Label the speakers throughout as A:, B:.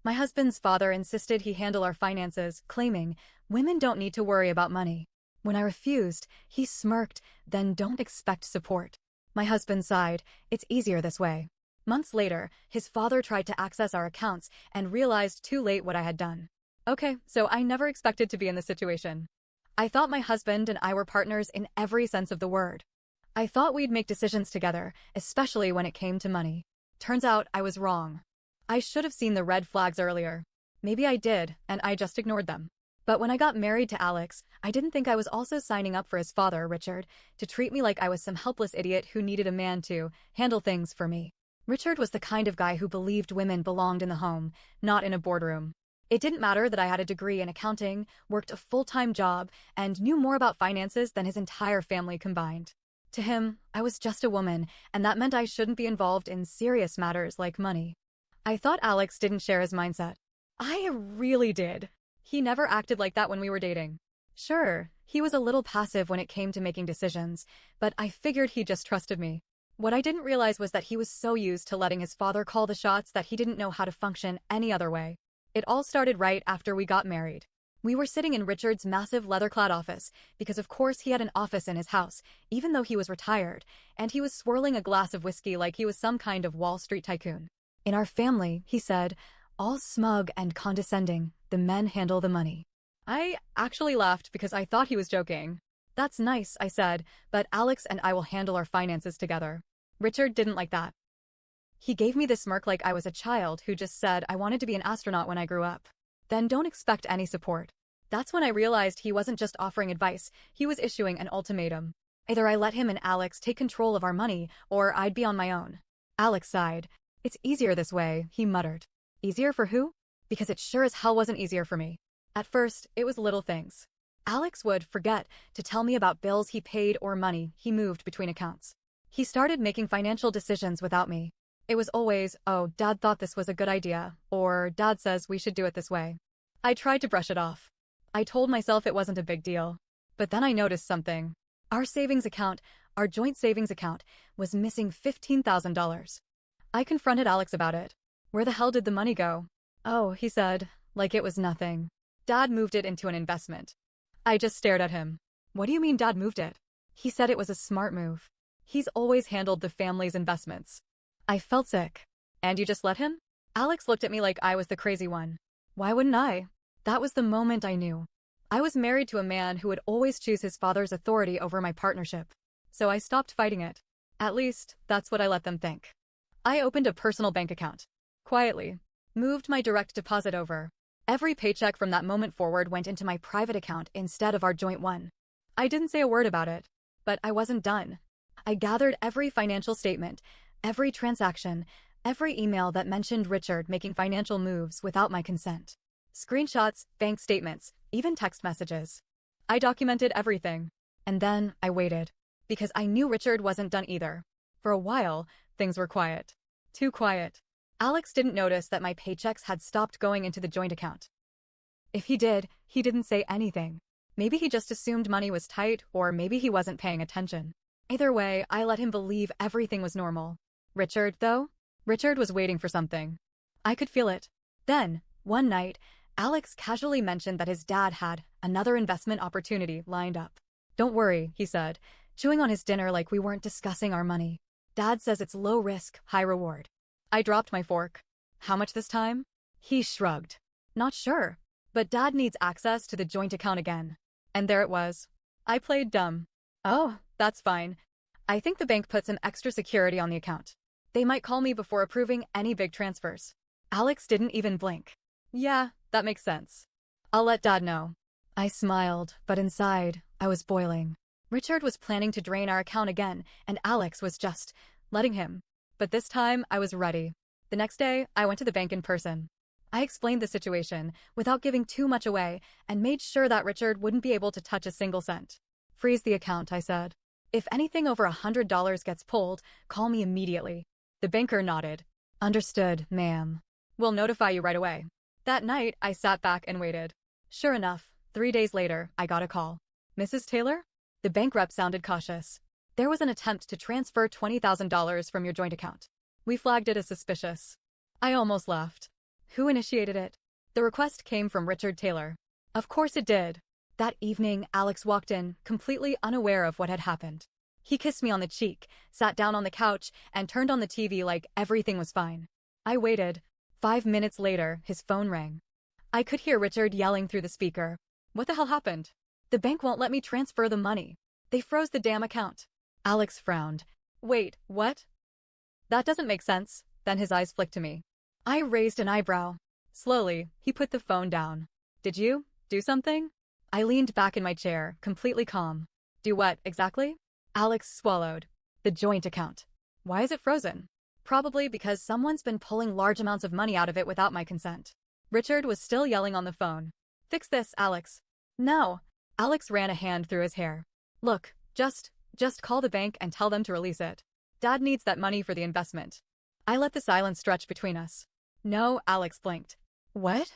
A: My husband's father insisted he handle our finances, claiming, "Women don't need to worry about money." When I refused, he smirked, "Then don't expect support." My husband sighed, "It's easier this way." Months later, his father tried to access our accounts and realized too late what I had done. Okay, so I never expected to be in this situation. I thought my husband and I were partners in every sense of the word. I thought we'd make decisions together, especially when it came to money. Turns out I was wrong. I should have seen the red flags earlier. Maybe I did, and I just ignored them. But when I got married to Alex, I didn't think I was also signing up for his father, Richard, to treat me like I was some helpless idiot who needed a man to handle things for me. Richard was the kind of guy who believed women belonged in the home, not in a boardroom. It didn't matter that I had a degree in accounting, worked a full-time job, and knew more about finances than his entire family combined. To him, I was just a woman, and that meant I shouldn't be involved in serious matters like money. I thought Alex didn't share his mindset. I really did. He never acted like that when we were dating. Sure, he was a little passive when it came to making decisions, but I figured he just trusted me. What I didn't realize was that he was so used to letting his father call the shots that he didn't know how to function any other way. It all started right after we got married. We were sitting in Richard's massive leather-clad office, because of course he had an office in his house, even though he was retired, and he was swirling a glass of whiskey like he was some kind of Wall Street tycoon. "In our family," he said, "all smug and condescending, the men handle the money." I actually laughed because I thought he was joking. "That's nice," I said, "but Alex and I will handle our finances together." Richard didn't like that. He gave me this smirk like I was a child who just said I wanted to be an astronaut when I grew up. "Then don't expect any support." That's when I realized he wasn't just offering advice, he was issuing an ultimatum. Either I let him and Alex take control of our money, or I'd be on my own. Alex sighed. "It's easier this way," he muttered. Easier for who? Because it sure as hell wasn't easier for me. At first, it was little things. Alex would forget to tell me about bills he paid or money he moved between accounts. He started making financial decisions without me. It was always, "Oh, Dad thought this was a good idea," or "Dad says we should do it this way." I tried to brush it off. I told myself it wasn't a big deal. But then I noticed something. Our savings account, our joint savings account, was missing $15,000. I confronted Alex about it. "Where the hell did the money go?" "Oh," he said, like it was nothing. "Dad moved it into an investment." I just stared at him. "What do you mean Dad moved it?" He said it was a smart move. He's always handled the family's investments. I felt sick. "And you just let him?" Alex looked at me like I was the crazy one. Why wouldn't I? That was the moment I knew. I was married to a man who would always choose his father's authority over my partnership. So I stopped fighting it. At least, that's what I let them think. I opened a personal bank account. Quietly. Moved my direct deposit over. Every paycheck from that moment forward went into my private account instead of our joint one. I didn't say a word about it. But I wasn't done. I gathered every financial statement, every transaction, every email that mentioned Richard making financial moves without my consent. Screenshots, bank statements, even text messages. I documented everything. And then I waited. Because I knew Richard wasn't done either. For a while, things were quiet. Too quiet. Alex didn't notice that my paychecks had stopped going into the joint account. If he did, he didn't say anything. Maybe he just assumed money was tight, or maybe he wasn't paying attention. Either way, I let him believe everything was normal. Richard, though? Richard was waiting for something. I could feel it. Then, one night, Alex casually mentioned that his dad had another investment opportunity lined up. "Don't worry," he said, chewing on his dinner like we weren't discussing our money. "Dad says it's low risk, high reward." I dropped my fork. "How much this time?" He shrugged. "Not sure. But Dad needs access to the joint account again." And there it was. I played dumb. "Oh, that's fine. I think the bank put some extra security on the account. They might call me before approving any big transfers." Alex didn't even blink. "Yeah, that makes sense. I'll let Dad know." I smiled, but inside, I was boiling. Richard was planning to drain our account again, and Alex was just letting him. But this time, I was ready. The next day, I went to the bank in person. I explained the situation, without giving too much away, and made sure that Richard wouldn't be able to touch a single cent. "Freeze the account," I said. "If anything over $100 gets pulled, call me immediately." The banker nodded. "Understood, ma'am. We'll notify you right away." That night, I sat back and waited. Sure enough, 3 days later, I got a call. "Mrs. Taylor?" The bank rep sounded cautious. "There was an attempt to transfer $20,000 from your joint account. We flagged it as suspicious." I almost laughed. Who initiated it? The request came from Richard Taylor. Of course it did. That evening, Alex walked in, completely unaware of what had happened. He kissed me on the cheek, sat down on the couch, and turned on the TV like everything was fine. I waited. 5 minutes later, his phone rang. I could hear Richard yelling through the speaker. What the hell happened? The bank won't let me transfer the money. They froze the damn account. Alex frowned. Wait, what? That doesn't make sense. Then his eyes flicked to me. I raised an eyebrow. Slowly, he put the phone down. Did you do something? I leaned back in my chair, completely calm. Do what, exactly? Alex swallowed. The joint account. Why is it frozen? Probably because someone's been pulling large amounts of money out of it without my consent. Richard was still yelling on the phone. Fix this, Alex. No. Alex ran a hand through his hair. Look, just call the bank and tell them to release it. Dad needs that money for the investment. I let the silence stretch between us. No, Alex blinked. What?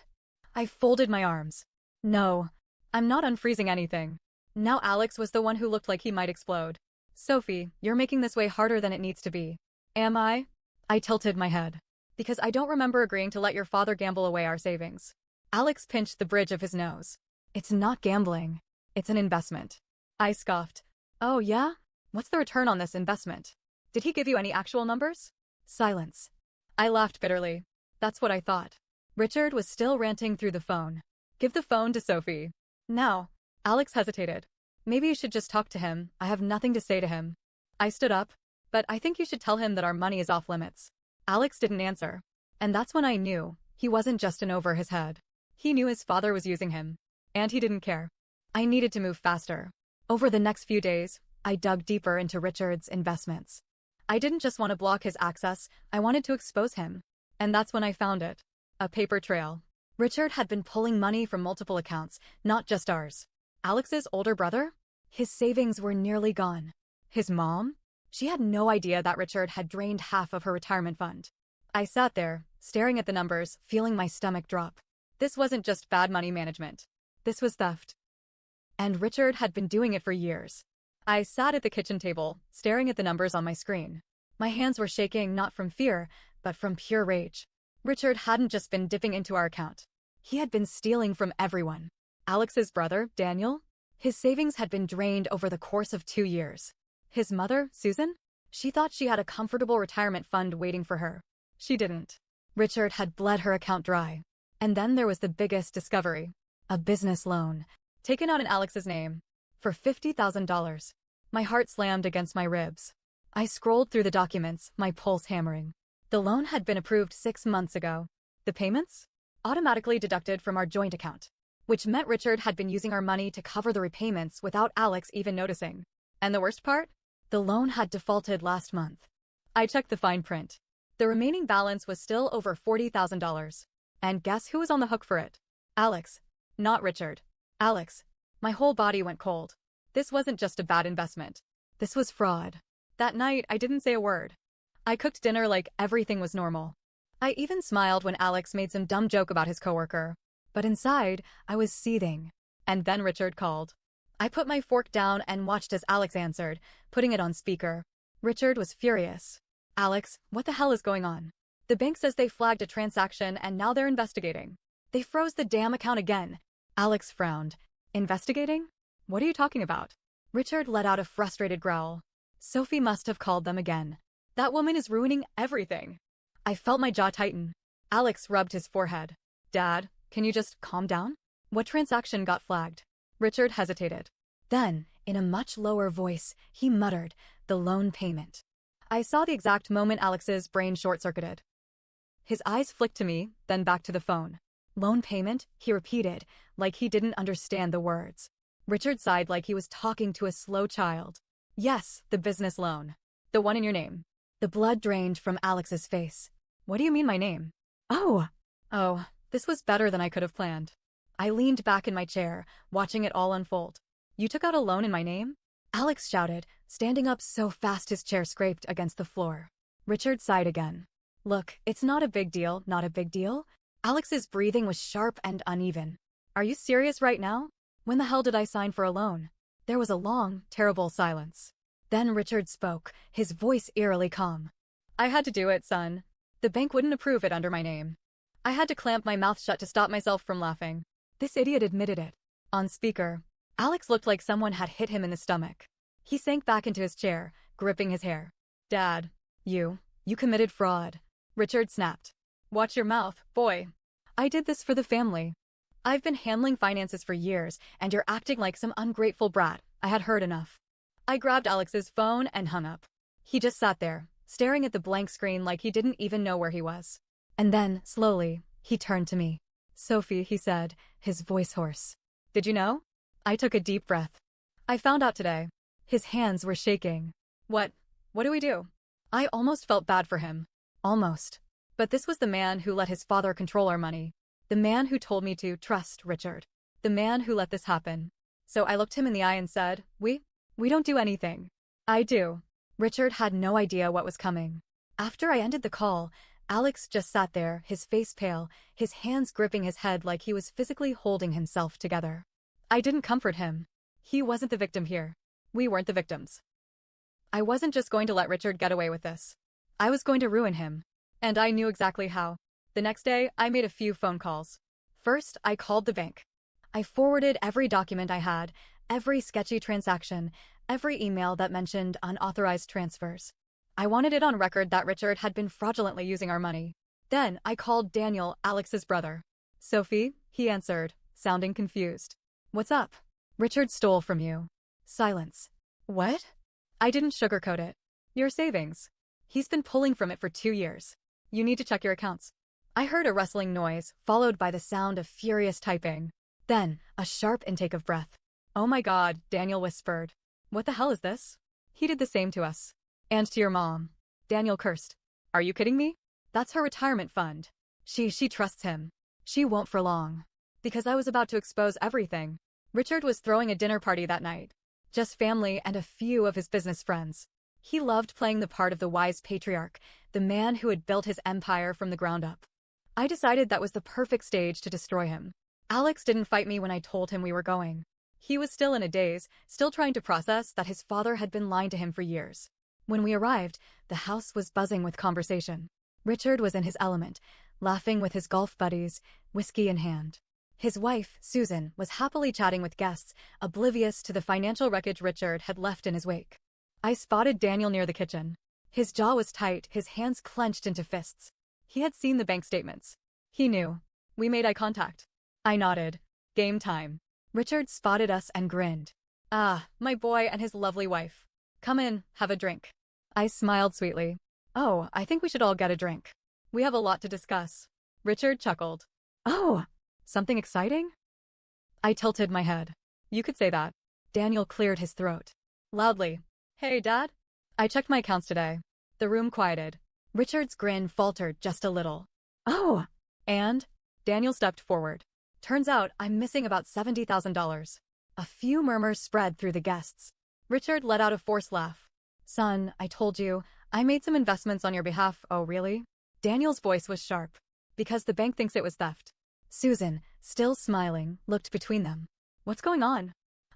A: I folded my arms. No. I'm not unfreezing anything. Now Alex was the one who looked like he might explode. Sophie, you're making this way harder than it needs to be. Am I? I tilted my head. Because I don't remember agreeing to let your father gamble away our savings. Alex pinched the bridge of his nose. It's not gambling. It's an investment. I scoffed. Oh yeah? What's the return on this investment? Did he give you any actual numbers? Silence. I laughed bitterly. That's what I thought. Richard was still ranting through the phone. Give the phone to Sophie. Now. Alex hesitated. Maybe you should just talk to him. I have nothing to say to him. I stood up. But I think you should tell him that our money is off limits. Alex didn't answer. And that's when I knew he wasn't just in over his head. He knew his father was using him. And he didn't care. I needed to move faster. Over the next few days, I dug deeper into Richard's investments. I didn't just want to block his access, I wanted to expose him. And that's when I found it. A paper trail. Richard had been pulling money from multiple accounts, not just ours. Alex's older brother? His savings were nearly gone. His mom? She had no idea that Richard had drained half of her retirement fund. I sat there, staring at the numbers, feeling my stomach drop. This wasn't just bad money management. This was theft. And Richard had been doing it for years. I sat at the kitchen table, staring at the numbers on my screen. My hands were shaking not from fear, but from pure rage. Richard hadn't just been dipping into our account. He had been stealing from everyone. Alex's brother, Daniel? His savings had been drained over the course of 2 years. His mother, Susan? She thought she had a comfortable retirement fund waiting for her. She didn't. Richard had bled her account dry. And then there was the biggest discovery. A business loan, taken out in Alex's name, for $50,000. My heart slammed against my ribs. I scrolled through the documents, my pulse hammering. The loan had been approved 6 months ago. The payments? Automatically deducted from our joint account, which meant Richard had been using our money to cover the repayments without Alex even noticing. And the worst part? The loan had defaulted last month. I checked the fine print. The remaining balance was still over $40,000. And guess who was on the hook for it? Alex. Not Richard. Alex. My whole body went cold. This wasn't just a bad investment. This was fraud. That night, I didn't say a word. I cooked dinner like everything was normal. I even smiled when Alex made some dumb joke about his coworker. But inside, I was seething. And then Richard called. I put my fork down and watched as Alex answered, putting it on speaker. Richard was furious. Alex, what the hell is going on? The bank says they flagged a transaction and now they're investigating. They froze the damn account again. Alex frowned. Investigating? What are you talking about? Richard let out a frustrated growl. Sophie must have called them again. That woman is ruining everything. I felt my jaw tighten. Alex rubbed his forehead. Dad, can you just calm down? What transaction got flagged? Richard hesitated. Then, in a much lower voice, he muttered, the loan payment. I saw the exact moment Alex's brain short-circuited. His eyes flicked to me, then back to the phone. Loan payment, he repeated, like he didn't understand the words. Richard sighed like he was talking to a slow child. Yes, the business loan. The one in your name. The blood drained from Alex's face. What do you mean my name? Oh, this was better than I could have planned. I leaned back in my chair, watching it all unfold. You took out a loan in my name? Alex shouted, standing up so fast his chair scraped against the floor. Richard sighed again. Look, it's not a big deal, not a big deal. Alex's breathing was sharp and uneven. Are you serious right now? When the hell did I sign for a loan? There was a long, terrible silence. Then Richard spoke, his voice eerily calm. I had to do it, son. The bank wouldn't approve it under my name. I had to clamp my mouth shut to stop myself from laughing. This idiot admitted it. On speaker, Alex looked like someone had hit him in the stomach. He sank back into his chair, gripping his hair. Dad, you committed fraud. Richard snapped. Watch your mouth, boy. I did this for the family. I've been handling finances for years, and you're acting like some ungrateful brat. I had heard enough. I grabbed Alex's phone and hung up. He just sat there, staring at the blank screen like he didn't even know where he was. And then, slowly, he turned to me. Sophie, he said, his voice hoarse. Did you know? I took a deep breath. I found out today. His hands were shaking. What do we do? I almost felt bad for him. Almost. But this was the man who let his father control our money. The man who told me to trust Richard. The man who let this happen. So I looked him in the eye and said, We don't do anything. I do. Richard had no idea what was coming. After I ended the call, Alex just sat there, his face pale, his hands gripping his head like he was physically holding himself together. I didn't comfort him. He wasn't the victim here. We weren't the victims. I wasn't just going to let Richard get away with this. I was going to ruin him. And I knew exactly how. The next day, I made a few phone calls. First, I called the bank. I forwarded every document I had, every sketchy transaction, every email that mentioned unauthorized transfers. I wanted it on record that Richard had been fraudulently using our money. Then, I called Daniel, Alex's brother. Sophie, he answered, sounding confused. What's up? Richard stole from you. Silence. What? I didn't sugarcoat it. Your savings. He's been pulling from it for 2 years. You need to check your accounts. I heard a rustling noise, followed by the sound of furious typing. Then, a sharp intake of breath. Oh my God, Daniel whispered. What the hell is this? He did the same to us. And to your mom. Daniel cursed. Are you kidding me? That's her retirement fund. She trusts him. She won't for long. Because I was about to expose everything. Richard was throwing a dinner party that night. Just family and a few of his business friends. He loved playing the part of the wise patriarch, the man who had built his empire from the ground up. I decided that was the perfect stage to destroy him. Alex didn't fight me when I told him we were going. He was still in a daze, still trying to process that his father had been lying to him for years. When we arrived, the house was buzzing with conversation. Richard was in his element, laughing with his golf buddies, whiskey in hand. His wife, Susan, was happily chatting with guests, oblivious to the financial wreckage Richard had left in his wake. I spotted Daniel near the kitchen. His jaw was tight, his hands clenched into fists. He had seen the bank statements. He knew. We made eye contact. I nodded. Game time. Richard spotted us and grinned. Ah, my boy and his lovely wife. Come in, have a drink. I smiled sweetly. Oh, I think we should all get a drink. We have a lot to discuss. Richard chuckled. Oh, something exciting? I tilted my head. You could say that. Daniel cleared his throat. Loudly. Hey, Dad? I checked my accounts today. The room quieted. Richard's grin faltered just a little. Oh! And? Daniel stepped forward. Turns out I'm missing about $70,000. A few murmurs spread through the guests. Richard let out a forced laugh. Son, I told you, I made some investments on your behalf. Oh, really? Daniel's voice was sharp. Because the bank thinks it was theft. Susan, still smiling, looked between them. What's going on?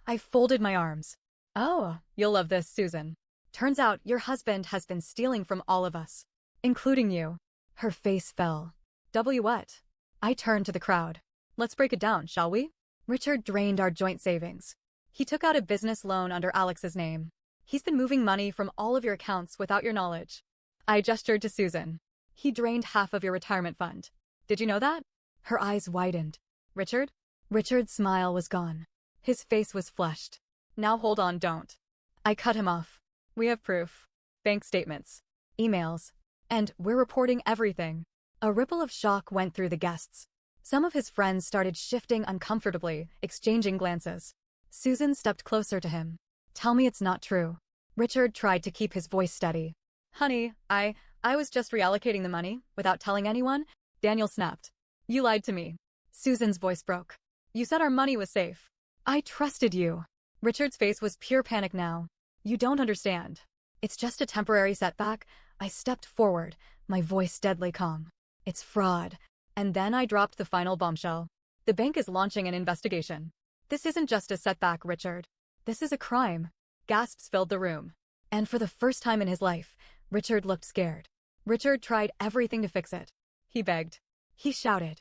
A: I folded my arms. Oh, you'll love this, Susan. Turns out your husband has been stealing from all of us. Including you. Her face fell. What? I turned to the crowd. Let's break it down, shall we? Richard drained our joint savings. He took out a business loan under Alex's name. He's been moving money from all of your accounts without your knowledge. I gestured to Susan. He drained half of your retirement fund. Did you know that? Her eyes widened. Richard? Richard's smile was gone. His face was flushed. Now hold on, don't. I cut him off. We have proof. Bank statements. Emails. And we're reporting everything. A ripple of shock went through the guests. Some of his friends started shifting uncomfortably, exchanging glances. Susan stepped closer to him. Tell me it's not true. Richard tried to keep his voice steady. Honey, I was just reallocating the money, without telling anyone. Daniel snapped. You lied to me. Susan's voice broke. You said our money was safe. I trusted you. Richard's face was pure panic now. You don't understand. It's just a temporary setback. I stepped forward, my voice deadly calm. It's fraud. And then I dropped the final bombshell. The bank is launching an investigation. This isn't just a setback, Richard. This is a crime. Gasps filled the room. And for the first time in his life, Richard looked scared. Richard tried everything to fix it. He begged. he shouted.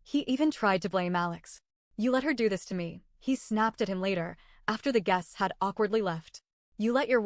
A: He even tried to blame Alex. You let her do this to me, he snapped at him later, after the guests had awkwardly left. You let your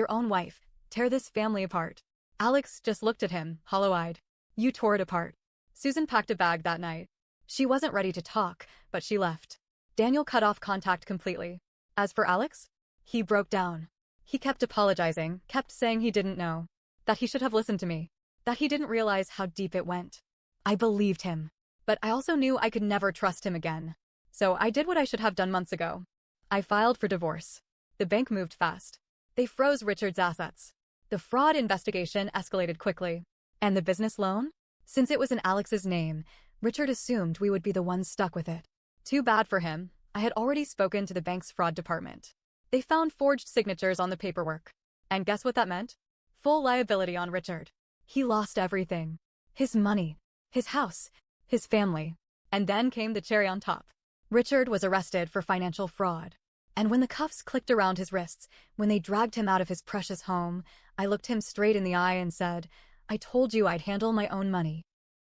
A: own wife, tear this family apart. Alex just looked at him, hollow-eyed. You tore it apart. Susan packed a bag that night. She wasn't ready to talk, but she left. Daniel cut off contact completely. As for Alex, he broke down. He kept apologizing, kept saying he didn't know, that he should have listened to me, that he didn't realize how deep it went. I believed him. But I also knew I could never trust him again. So I did what I should have done months ago. I filed for divorce. The bank moved fast. They froze Richard's assets. The fraud investigation escalated quickly. And the business loan? Since it was in Alex's name, Richard assumed we would be the ones stuck with it. Too bad for him. I had already spoken to the bank's fraud department. They found forged signatures on the paperwork. And guess what that meant? Full liability on Richard. He lost everything. His money, his house, his family. And then came the cherry on top. Richard was arrested for financial fraud. And when the cuffs clicked around his wrists, when they dragged him out of his precious home, I looked him straight in the eye and said, I told you I'd handle my own money.